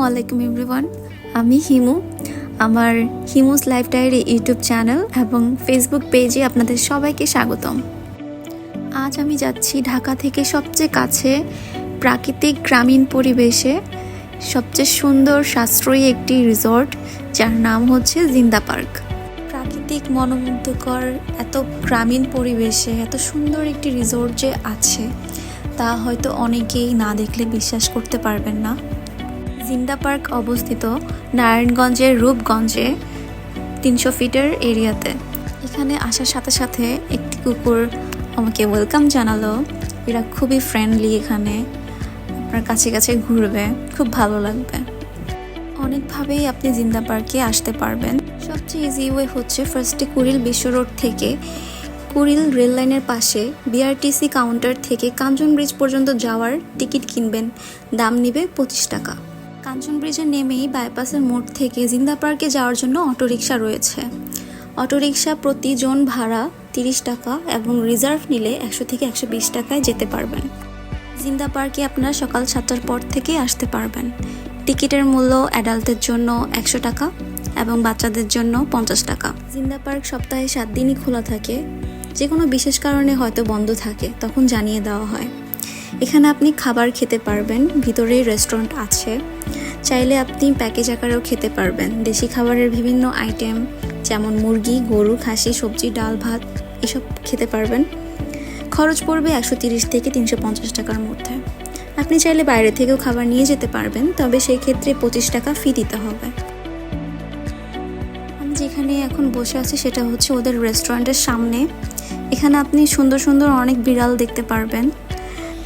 আলাইকুম এভরিওয়ান, আমি হিমু। আমার হিমুস লাইফ ডায়েরি ইউটিউব চ্যানেল এবং ফেসবুক পেজে আপনাদের সবাইকে স্বাগতম। আজ আমি যাচ্ছি ঢাকা থেকে সবচেয়ে কাছে প্রাকৃতিক গ্রামীণ পরিবেশে সবচেয়ে সুন্দর সাশ্রয়ী একটি রিসর্ট, যার নাম হচ্ছে জিন্দা পার্ক। প্রাকৃতিক মনোমুগ্ধকর এত গ্রামীণ পরিবেশে এত সুন্দর একটি রিসর্ট যে আছে, তা হয়তো অনেকেই না দেখলে বিশ্বাস করতে পারবেন না। জিন্দা পার্ক অবস্থিত নারায়ণগঞ্জের রূপগঞ্জে 300 ফিটের এরিয়াতে। এখানে আসার সাথে সাথে একটি কুকুর আমাকে ওয়েলকাম জানালো। এরা খুবই ফ্রেন্ডলি, এখানে আপনার কাছে কাছে ঘুরবে, খুব ভালো লাগবে। অনেকভাবেই আপনি জিন্দা পার্কে আসতে পারবেন। সবচেয়ে ইজি ওয়ে হচ্ছে ফার্স্টে কুড়িল বিশ্ব রোড থেকে কুড়িল রেল লাইনের পাশে বিআরটিসি কাউন্টার থেকে কাঞ্চন ব্রিজ পর্যন্ত যাওয়ার টিকিট কিনবেন। দাম নেবে 25 টাকা। কাঞ্চন ব্রিজে নেমেই বাইপাসের মোড় থেকে জিন্দা পার্কে যাওয়ার জন্য অটোরিকশা রয়েছে। অটোরিকশা প্রতি জন ভাড়া 30 টাকা এবং রিজার্ভ নিলে 100 থেকে 120 টাকায় যেতে পারবেন। জিন্দা পার্কে আপনারা সকাল 7টার পর থেকে আসতে পারবেন। টিকিটের মূল্য অ্যাডাল্টের জন্য 100 টাকা এবং বাচ্চাদের জন্য 50 টাকা। জিন্দা পার্ক সপ্তাহে 7 দিনই খোলা থাকে। যে কোনো বিশেষ কারণে হয়তো বন্ধ থাকে, তখন জানিয়ে দেওয়া হয়। এখানে আপনি খাবার খেতে পারবেন, ভিতরেই রেস্টুরেন্ট আছে। চাইলে আপনি প্যাকেজ আকারেও খেতে পারবেন। দেশি খাবারের বিভিন্ন আইটেম যেমন মুরগি, গরু, খাসি, সবজি, ডাল, ভাত এসব খেতে পারবেন। খরচ পড়বে 130 থেকে 350 টাকার মধ্যে। আপনি চাইলে বাইরে থেকেও খাবার নিয়ে যেতে পারবেন, তবে সেই ক্ষেত্রে 25 টাকা ফি দিতে হবে। আমি যেখানে এখন বসে আছি সেটা হচ্ছে ওদের রেস্টুরেন্টের সামনে। এখানে আপনি সুন্দর সুন্দর অনেক বিড়াল দেখতে পারবেন,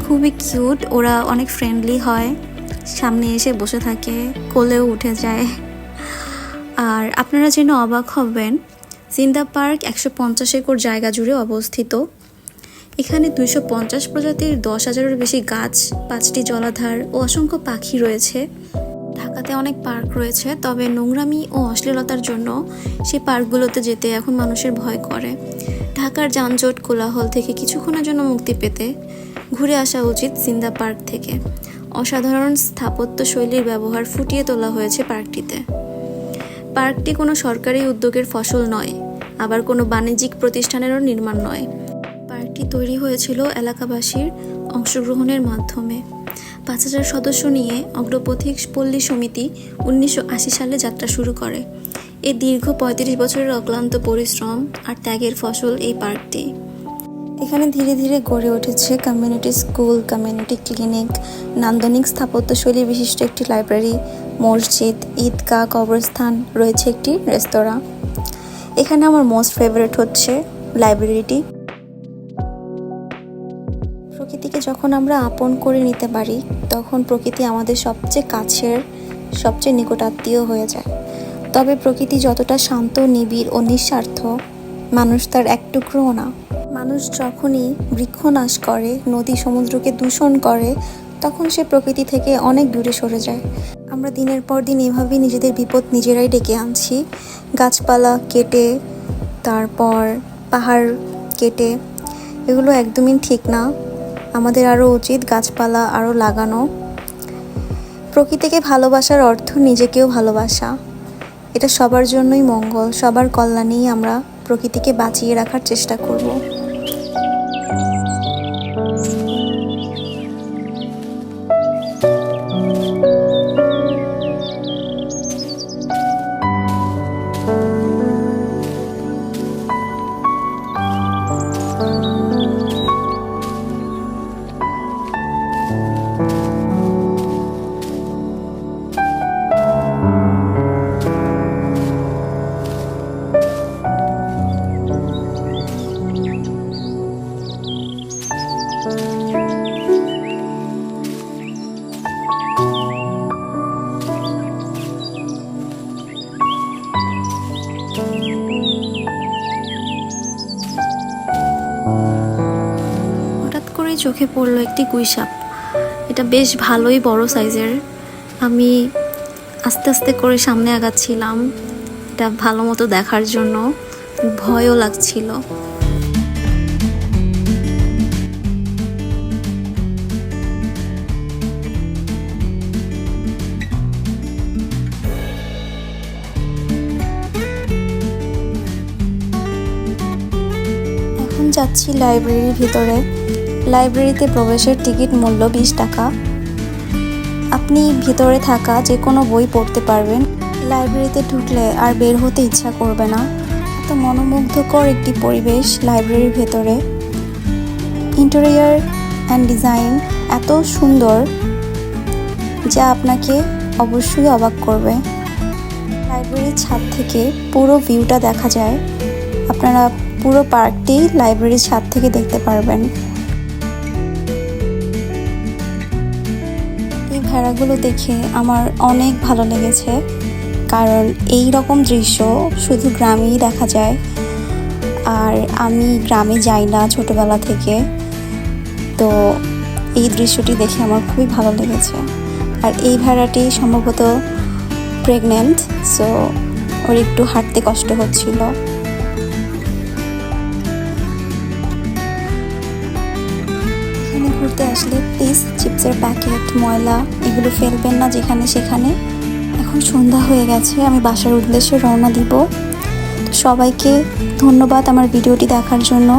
খুবই কিউট। ওরা অনেক ফ্রেন্ডলি হয়, সামনে এসে বসে থাকে, কোলেও উঠে যায়। আর আপনারা জেনে অবাক হবেন, জিন্দা পার্ক 150 একর জায়গা জুড়ে অবস্থিত। এখানে 250 প্রজাতির 10,000-এর বেশি গাছ, 5টি জলাধার ও অসংখ্য পাখি রয়েছে। ঢাকাতে অনেক পার্ক রয়েছে, তবে নোংরামি ও অশ্লীলতার জন্য সেই পার্কগুলোতে যেতে এখন মানুষের ভয় করে। ঢাকার যানজট কোলাহল থেকে কিছুক্ষণের জন্য মুক্তি পেতে ঘুরে আসা উচিত জিন্দা পার্ক থেকে। অসাধারণ স্থাপত্য শৈলীর ব্যবহার ফুটিয়ে তোলা হয়েছে পার্কটিতে। পার্কটি কোনো সরকারি উদ্যোগের ফসল নয়, আবার কোনো বাণিজ্যিক প্রতিষ্ঠানেরও নির্মাণ নয়। পার্কটি তৈরি হয়েছিল এলাকাবাসীর অংশগ্রহণের মাধ্যমে। 5,000 সদস্য নিয়ে অগ্রপথিক পল্লী সমিতি 1980 সালে যাত্রা শুরু করে। এই দীর্ঘ 35 বছরের অক্লান্ত পরিশ্রম আর ত্যাগের ফসল এই পার্কটি। এখানে ধীরে ধীরে গড়ে উঠেছে কমিউনিটি স্কুল, কমিউনিটি ক্লিনিক, নান্দনিক স্থাপত্যশৈলী বিশিষ্ট একটি লাইব্রেরি, মসজিদ, ঈদগাহ, কবরস্থান, রয়েছে একটি রেস্তোরাঁ। এখানে আমার মোস্ট ফেভারিট হচ্ছে লাইব্রেরিটি। প্রকৃতিকে যখন আমরা আপন করে নিতে পারি, তখন প্রকৃতি আমাদের সবচেয়ে কাছের, সবচেয়ে নিকটাত্মীয় হয়ে যায়। তবে প্রকৃতি যতটা শান্ত, নিবিড় ও নিঃস্বার্থ, মানুষ তার এক টুকরোও না। মানুষ যখনই বৃক্ষ নাশ করে, নদী সমুদ্রকে দূষণ করে, তখন সে প্রকৃতি থেকে অনেক দূরে সরে যায়। আমরা দিনের পর দিন এভাবেই নিজেদের বিপদ নিজেরাই ডেকে আনছি। গাছপালা কেটে, তারপর পাহাড় কেটে, এগুলো একদমই ঠিক না। আমাদের আরও উচিত গাছপালা আরও লাগানো। প্রকৃতিকে ভালোবাসার অর্থ নিজেকেও ভালোবাসা। এটা সবার জন্যই মঙ্গল, সবার কল্যাণেই আমরা প্রকৃতিকে বাঁচিয়ে রাখার চেষ্টা করব। হঠাৎ করেই চোখে পড়লো একটি গুইসাপ। এটা বেশ ভালোই বড় সাইজের। আমি আস্তে আস্তে করে সামনে আগাচ্ছিলাম এটা ভালো মতো দেখার জন্য, ভয়ও লাগছিল। যাচ্ছি লাইব্রেরির ভিতরে। লাইব্রেরিতে প্রবেশের টিকিট মূল্য 20 টাকা। আপনি ভিতরে থাকা যে কোনো বই পড়তে পারবেন। লাইব্রেরিতে ঢুকলে আর বের হতে ইচ্ছা করবে না। এত মনোমুগ্ধকর একটি পরিবেশ লাইব্রেরির ভেতরে। ইন্টেরিয়র অ্যান্ড ডিজাইন এত সুন্দর যা আপনাকে অবশ্যই অবাক করবে। লাইব্রেরির ছাদ থেকে পুরো ভিউটা দেখা যায়। আপনারা পুরো পার্কটি লাইব্রেরির ছাদ থেকে দেখতে পারবেন। এই ভেড়াগুলো দেখে আমার অনেক ভালো লেগেছে, কারণ এই রকম দৃশ্য শুধু গ্রামেই দেখা যায়। আর আমি গ্রামে যাই না ছোটবেলা থেকে, তো এই দৃশ্যটি দেখে আমার খুবই ভালো লেগেছে। আর এই ভেড়াটি সম্ভবত প্রেগনেন্ট, সো ওর একটু হাঁটতে কষ্ট হচ্ছিল। এখানে ঘুরতে আসলে প্লিজ চিপসের প্যাকেট, ময়লা এগুলো ফেলবেন না যেখানে সেখানে। এখন সন্ধ্যা হয়ে গেছে, আমি বাসার উদ্দেশ্যে রওনা দিব। তো সবাইকে ধন্যবাদ আমার ভিডিওটি দেখার জন্য।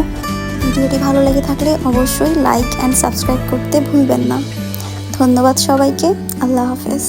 ভিডিওটি ভালো লেগে থাকলে অবশ্যই লাইক অ্যান্ড সাবস্ক্রাইব করতে ভুলবেন না। ধন্যবাদ সবাইকে। আল্লাহ হাফেজ।